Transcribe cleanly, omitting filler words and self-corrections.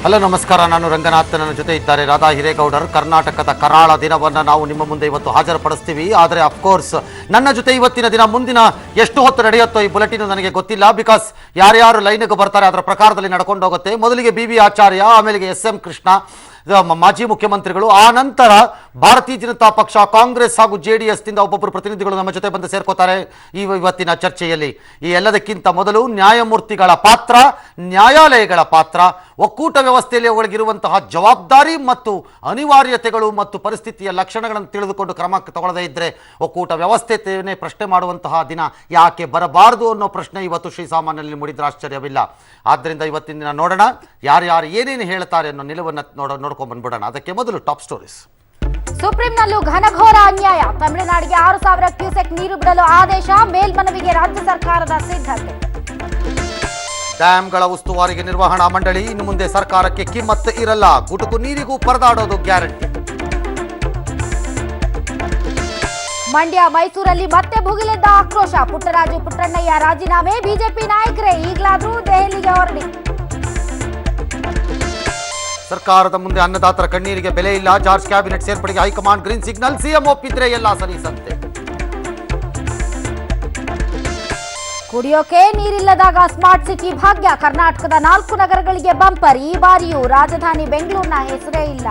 Hello ನಮಸ್ಕಾರ, ನಾನು ರಂಗನಾಥ್. ನನ್ನ ಜೊತೆ ಇದ್ದಾರೆ ರಾಧಾ ಹಿರೇಗೌಡರು. ಕರ್ನಾಟಕದ ಕರಾಳ ದಿನವನ್ನು ನಾವು ನಿಮ್ಮ ಮುಂದೆ ಇವತ್ತು ಹಾಜರುಪಡಿಸ್ತೀವಿ. ಆದರೆ ಅಫ್ಕೋರ್ಸ್ ನನ್ನ ಜೊತೆ ಇವತ್ತಿನ ದಿನ ಮುಂದಿನ ಎಷ್ಟು ಹೊತ್ತು ನಡೆಯುತ್ತೋ ಈ ಬುಲೆಟಿನ್ ನನಗೆ ಗೊತ್ತಿಲ್ಲ. ಬಿಕಾಸ್ ಯಾರ್ಯಾರು ಲೈನ್ಗೆ ಬರ್ತಾರೆ ಅದರ ಪ್ರಕಾರದಲ್ಲಿ ನಡ್ಕೊಂಡು ಹೋಗುತ್ತೆ. ಮೊದಲಿಗೆ BB ಆಚಾರ್ಯ, ಆಮೇಲೆ SM ಕೃಷ್ಣ ಮಾಜಿ ಮುಖ್ಯಮಂತ್ರಿಗಳು, ಆ ನಂತರ ಭಾರತೀಯ ಜನತಾ ಪಕ್ಷ, ಕಾಂಗ್ರೆಸ್ ಹಾಗೂ JDS ದಿಂದ ಒಬ್ಬೊಬ್ಬರು ಪ್ರತಿನಿಧಿಗಳು ನಮ್ಮ ಜೊತೆ ಬಂದು ಸೇರ್ಕೋತಾರೆ ಇವತ್ತಿನ ಚರ್ಚೆಯಲ್ಲಿ. ಈ ಎಲ್ಲದಕ್ಕಿಂತ ಮೊದಲು ನ್ಯಾಯಮೂರ್ತಿಗಳ ಪಾತ್ರ, ನ್ಯಾಯಾಲಯಗಳ ಪಾತ್ರ, ಒಕ್ಕೂಟ ವ್ಯವಸ್ಥೆಯಲ್ಲಿ ಅವುಗಳಿಗಿರುವಂತಹ ಜವಾಬ್ದಾರಿ ಮತ್ತು ಅನಿವಾರ್ಯತೆಗಳು ಮತ್ತು ಪರಿಸ್ಥಿತಿಯ ಲಕ್ಷಣಗಳನ್ನು ತಿಳಿದುಕೊಂಡು ಕ್ರಮ ತಗೊಳ್ಳದೇ ಇದ್ದರೆ ಒಕ್ಕೂಟ ವ್ಯವಸ್ಥೆಯನ್ನೇ ಪ್ರಶ್ನೆ ಮಾಡುವಂತಹ ದಿನ ಯಾಕೆ ಬರಬಾರದು ಅನ್ನೋ ಪ್ರಶ್ನೆ ಇವತ್ತು ಶ್ರೀಸಾಮಾನ್ಯನಲ್ಲಿ ಮೂಡಿದ್ರೆ ಆಶ್ಚರ್ಯವಿಲ್ಲ. ಆದ್ದರಿಂದ ಇವತ್ತಿನ ದಿನ ನೋಡೋಣ ಯಾರ್ಯಾರು ಏನೇನು ಹೇಳ್ತಾರೆ ಅನ್ನೋ ನಿಲುವನ್ನು ನೋಡ್ಕೊಂಡು ಬಂದ್ಬಿಡೋಣ. ಅದಕ್ಕೆ ಮೊದಲು ಟಾಪ್ ಸ್ಟೋರೀಸ್. ಸುಪ್ರೀಂನಲ್ಲೂ ಘನಘೋರ ಅನ್ಯಾಯ. ತಮಿಳುನಾಡಿಗೆ 6,000 ಕ್ಯೂಸೆಕ್ ನೀರು ಬಿಡಲು ಆದೇಶ. ಮೇಲ್ಮನವಿಗೆ ರಾಜ್ಯ ಸರ್ಕಾರದ ಸಿದ್ಧತೆ. ಡ್ಯಾಂಗಳ ಉಸ್ತುವಾರಿಗೆ ನಿರ್ವಹಣಾ ಮಂಡಳಿ. ಇನ್ನು ಮುಂದೆ ಸರ್ಕಾರಕ್ಕೆ ಕಿಮ್ಮತ್ತು ಇರಲ್ಲ. ಗುಟುಕು ನೀರಿಗೂ ಪರದಾಡೋದು ಗ್ಯಾರಂಟಿ. ಮಂಡ್ಯ, ಮೈಸೂರಲ್ಲಿ ಮತ್ತೆ ಭುಗಿಲೆದ್ದ ಆಕ್ರೋಶ. ಪುಟ್ಟರಾಜು ಪುಟ್ಟಣ್ಣಯ್ಯ ರಾಜೀನಾಮೆ. ಬಿಜೆಪಿ ನಾಯಕರೇ ಈಗಲಾದರೂ ದೆಹಲಿಗೆ ಹೊರಡಿ. ಸರ್ಕಾರದ ಮುಂದೆ ಅನ್ನದಾತರ ಕಣ್ಣೀರಿಗೆ ಬೆಲೆ ಇಲ್ಲ. ಜಾರ್ಜ್ ಕ್ಯಾಬಿನೆಟ್ ಸೇರ್ಪಡೆಗೆ ಹೈಕಮಾಂಡ್ ಗ್ರೀನ್ ಸಿಗ್ನಲ್. CM ಒಪ್ಪಿದ್ರೆ ಎಲ್ಲ ಸರಿಸಂತೆ. ಕುಡಿಯೋಕೆ ನೀರಿಲ್ಲದಾಗ ಸ್ಮಾರ್ಟ್ ಸಿಟಿ ಭಾಗ್ಯ. ಕರ್ನಾಟಕದ 4 ನಗರಗಳಿಗೆ ಬಂಪರ್. ಈ ಬಾರಿಯೂ ರಾಜಧಾನಿ ಬೆಂಗಳೂರಿನ ಹೆಸರೇ ಇಲ್ಲ.